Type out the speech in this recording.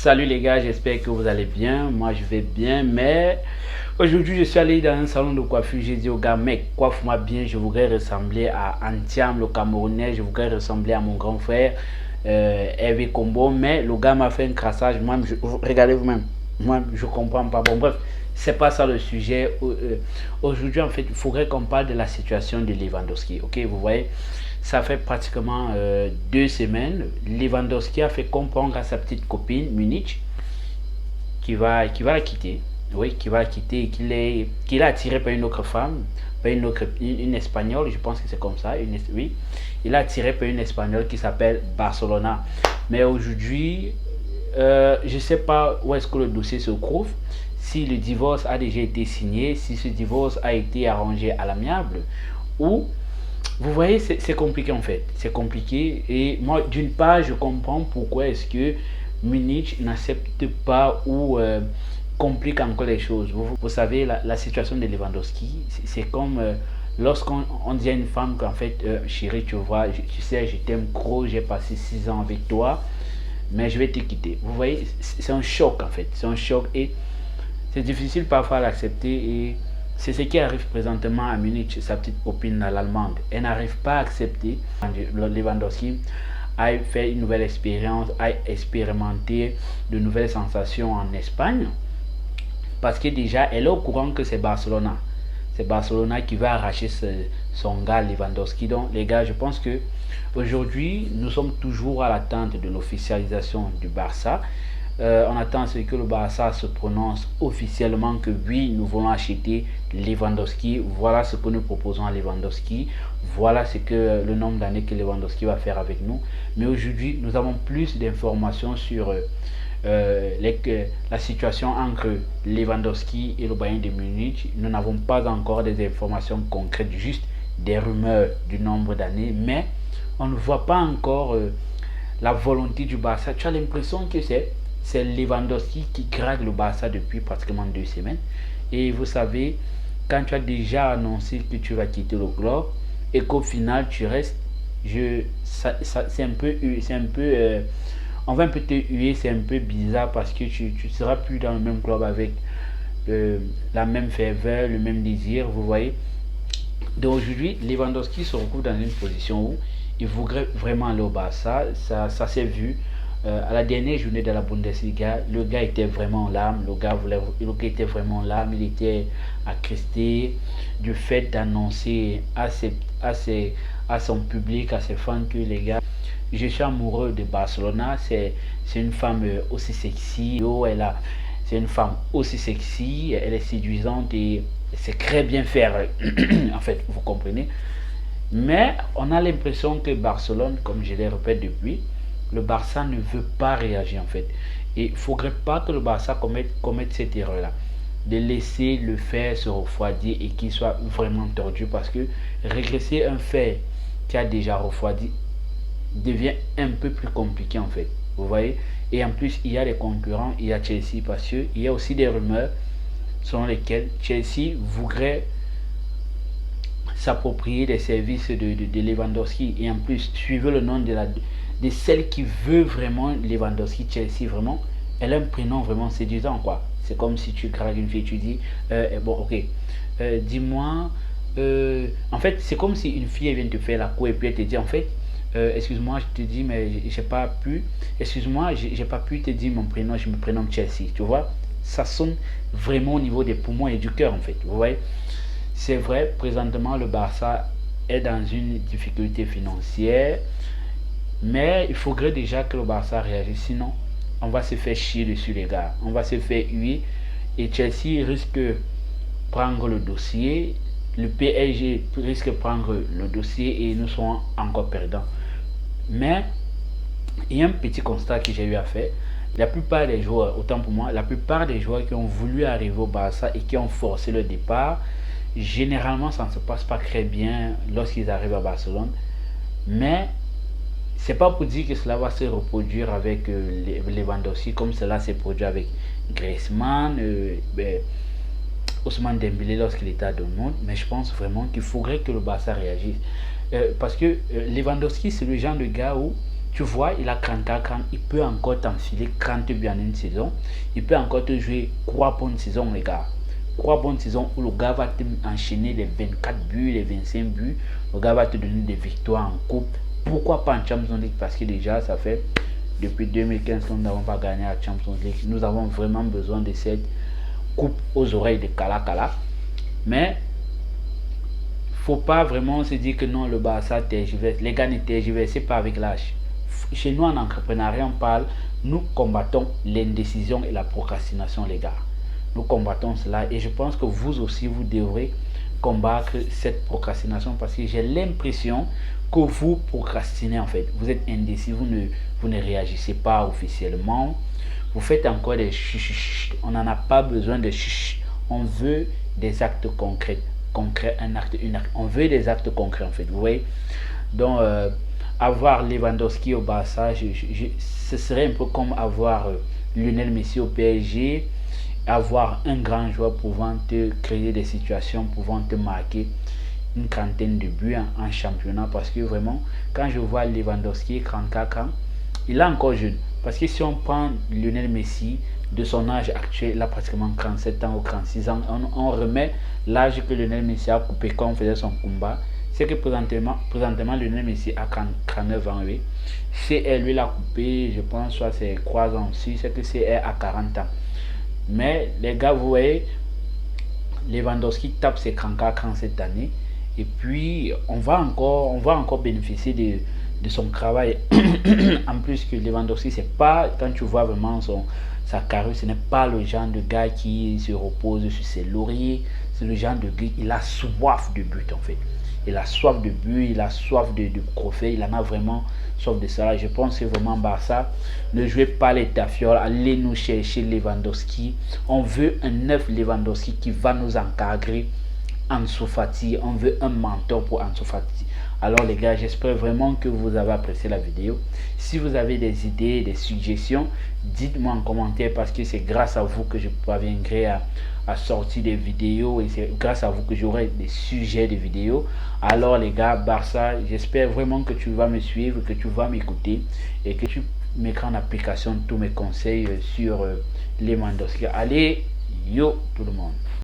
Salut les gars, j'espère que vous allez bien. Moi je vais bien, mais aujourd'hui je suis allé dans un salon de coiffure. J'ai dit au gars, mec, coiffe-moi bien. Je voudrais ressembler à Antiam, le Camerounais. Je voudrais ressembler à mon grand frère, Hervé Combo. Mais le gars m'a fait un crassage. Moi, regardez vous-même. Moi, je comprends pas. Bon, bref, c'est pas ça le sujet. Aujourd'hui, en fait, il faudrait qu'on parle de la situation de Lewandowski. Ok, vous voyez, ça fait pratiquement 2 semaines. Lewandowski a fait comprendre à sa petite copine Munich qu'il va la quitter. Oui, qu'il va la quitter et qu'il est attiré par une autre femme, par une espagnole, je pense que c'est comme ça. Oui, il est attiré par une espagnole qui s'appelle Barcelona. Mais aujourd'hui, je ne sais pas où est-ce que le dossier se trouve, si le divorce a déjà été signé, si ce divorce a été arrangé à l'amiable, ou vous voyez, c'est compliqué en fait. C'est compliqué. Et moi, d'une part, je comprends pourquoi est-ce que Munich n'accepte pas ou complique encore les choses. Vous savez, la situation de Lewandowski, c'est comme lorsqu'on dit à une femme qu'en fait, chérie, tu vois, tu sais, je t'aime gros, j'ai passé 6 ans avec toi, mais je vais te quitter. Vous voyez, c'est un choc en fait. C'est un choc et c'est difficile parfois à l'accepter et c'est ce qui arrive présentement à Munich, sa petite copine l'allemande. Elle n'arrive pas à accepter Lewandowski a fait une nouvelle expérience, a expérimenté de nouvelles sensations en Espagne parce que déjà elle est au courant que c'est Barcelona. C'est Barcelona qui va arracher son gars Lewandowski. Donc les gars, je pense que aujourd'hui nous sommes toujours à l'attente de l'officialisation du Barça. On attend ce que le Barça se prononce officiellement que oui, nous voulons acheter Lewandowski. Voilà ce que nous proposons à Lewandowski. Voilà ce que le nombre d'années que Lewandowski va faire avec nous. Mais aujourd'hui, nous avons plus d'informations sur la situation entre Lewandowski et le Bayern de Munich. Nous n'avons pas encore des informations concrètes, juste des rumeurs du nombre d'années. Mais on ne voit pas encore la volonté du Barça. Tu as l'impression que c'est Lewandowski qui gratte le Barça depuis pratiquement 2 semaines. Et vous savez, quand tu as déjà annoncé que tu vas quitter le club et qu'au final tu restes, c'est un peu, on va un peu te huer, c'est un peu bizarre parce que tu ne seras plus dans le même club avec la même ferveur, le même désir, vous voyez. Donc aujourd'hui, Lewandowski se retrouve dans une position où il voudrait vraiment aller au Barça. Ça s'est vu à la dernière journée de la Bundesliga. Le gars était vraiment en larmes. Le gars était vraiment en larmes. Il était attristé du fait d'annoncer à son public, à ses fans que les gars, je suis amoureux de Barcelona. C'est une femme aussi sexy. C'est une femme aussi sexy. Elle est séduisante et c'est très bien faire. En fait, vous comprenez. Mais on a l'impression que Barcelone, comme je le répète depuis, le Barça ne veut pas réagir en fait. Et il ne faudrait pas que le Barça commette cette erreur-là. De laisser le fer se refroidir et qu'il soit vraiment tordu parce que régresser un fer qui a déjà refroidi devient un peu plus compliqué en fait. Vous voyez. Et en plus, il y a les concurrents, il y a Chelsea parce qu'il y a aussi des rumeurs selon lesquelles Chelsea voudrait s'approprier les services de Lewandowski. Et en plus, suivez le nom de celle qui veut vraiment Lewandowski, Chelsea, vraiment. Elle a un prénom vraiment séduisant, quoi. C'est comme si tu craques une fille, tu dis, bon, ok, dis-moi, en fait, c'est comme si une fille elle vient te faire la cour et puis elle te dit, en fait, excuse-moi, je te dis, mais j'ai pas pu, excuse-moi, j'ai pas pu te dire mon prénom, je me prénomme Chelsea, tu vois. Ça sonne vraiment au niveau des poumons et du cœur, en fait, vous voyez. C'est vrai, présentement, le Barça est dans une difficulté financière, mais il faudrait déjà que le Barça réagisse, sinon on va se faire chier dessus les gars. On va se faire huer et Chelsea risque de prendre le dossier, le PSG risque de prendre le dossier et nous serons encore perdants. Mais il y a un petit constat que j'ai eu à faire. La plupart des joueurs, autant pour moi, la plupart des joueurs qui ont voulu arriver au Barça et qui ont forcé le départ, généralement ça ne se passe pas très bien lorsqu'ils arrivent à Barcelone. Mais c'est pas pour dire que cela va se reproduire avec Lewandowski comme cela s'est produit avec Griezmann, Ousmane Dembélé lorsqu'il était à Dortmund. Mais je pense vraiment qu'il faudrait que le Barça réagisse. Parce que Lewandowski, c'est le genre de gars où Tu vois, il a 34 ans, il peut encore t'enfiler 30 buts en une saison. Il peut encore te jouer 3 bonnes saisons, les gars. 3 bonnes saisons où le gars va te enchaîner les 24 buts, les 25 buts. Le gars va te donner des victoires en coupe. Pourquoi pas en Champions League? Parce que déjà, ça fait depuis 2015 que nous n'avons pas gagné la Champions League. Nous avons vraiment besoin de cette coupe aux oreilles de Kala Kala. Mais faut pas vraiment se dire que non, le Barça tergiverse. Les gars, ne tergiversez pas avec l'âge. Chez nous en entrepreneuriat, on parle, nous combattons l'indécision et la procrastination, les gars. Nous combattons cela et je pense que vous aussi, vous devrez combattre cette procrastination parce que j'ai l'impression que vous procrastinez en fait. Vous êtes indécis, vous ne réagissez pas officiellement. Vous faites encore des chuches. On n'en a pas besoin de chuches. On veut des actes concrets. Un acte, une acte. On veut des actes concrets en fait. Vous voyez? Donc, avoir Lewandowski au Barça, ce serait un peu comme avoir Lionel Messi au PSG, avoir un grand joueur pouvant te créer des situations, pouvant te marquer une trentaine de buts en championnat. Parce que vraiment, quand je vois Lewandowski, 34 ans, il est encore jeune. Parce que si on prend Lionel Messi, de son âge actuel, il a pratiquement 37 ans ou 36 ans, on remet l'âge que Lionel Messi a coupé quand on faisait son combat. C'est que présentement Lionel Messi a 39 ans, oui. CR lui l'a coupé, je pense, soit c'est 3 ans aussi, c'est que CR a 40 ans. Mais les gars, vous voyez, Lewandowski tape ses 34 ans cette année. Et puis, on va encore bénéficier de son travail. En plus que Lewandowski, c'est pas, quand tu vois vraiment sa carrure, ce n'est pas le genre de gars qui se repose sur ses lauriers. C'est le genre de gars, il a soif de but en fait. Il a soif de but, il a soif de trophée, il en a vraiment soif de ça. Je pense que vraiment Barça, ne jouez pas les tafioles, allez nous chercher Lewandowski. On veut un neuf Lewandowski qui va nous encadrer. Ansu Fati, on veut un mentor pour Ansu Fati. Alors les gars, j'espère vraiment que vous avez apprécié la vidéo. Si vous avez des idées, des suggestions, dites-moi en commentaire parce que c'est grâce à vous que je parviendrai à sortir des vidéos et c'est grâce à vous que j'aurai des sujets de vidéos. Alors les gars, Barça, j'espère vraiment que tu vas me suivre, que tu vas m'écouter et que tu mettras en application tous mes conseils sur les Lewandowski. Allez, yo tout le monde.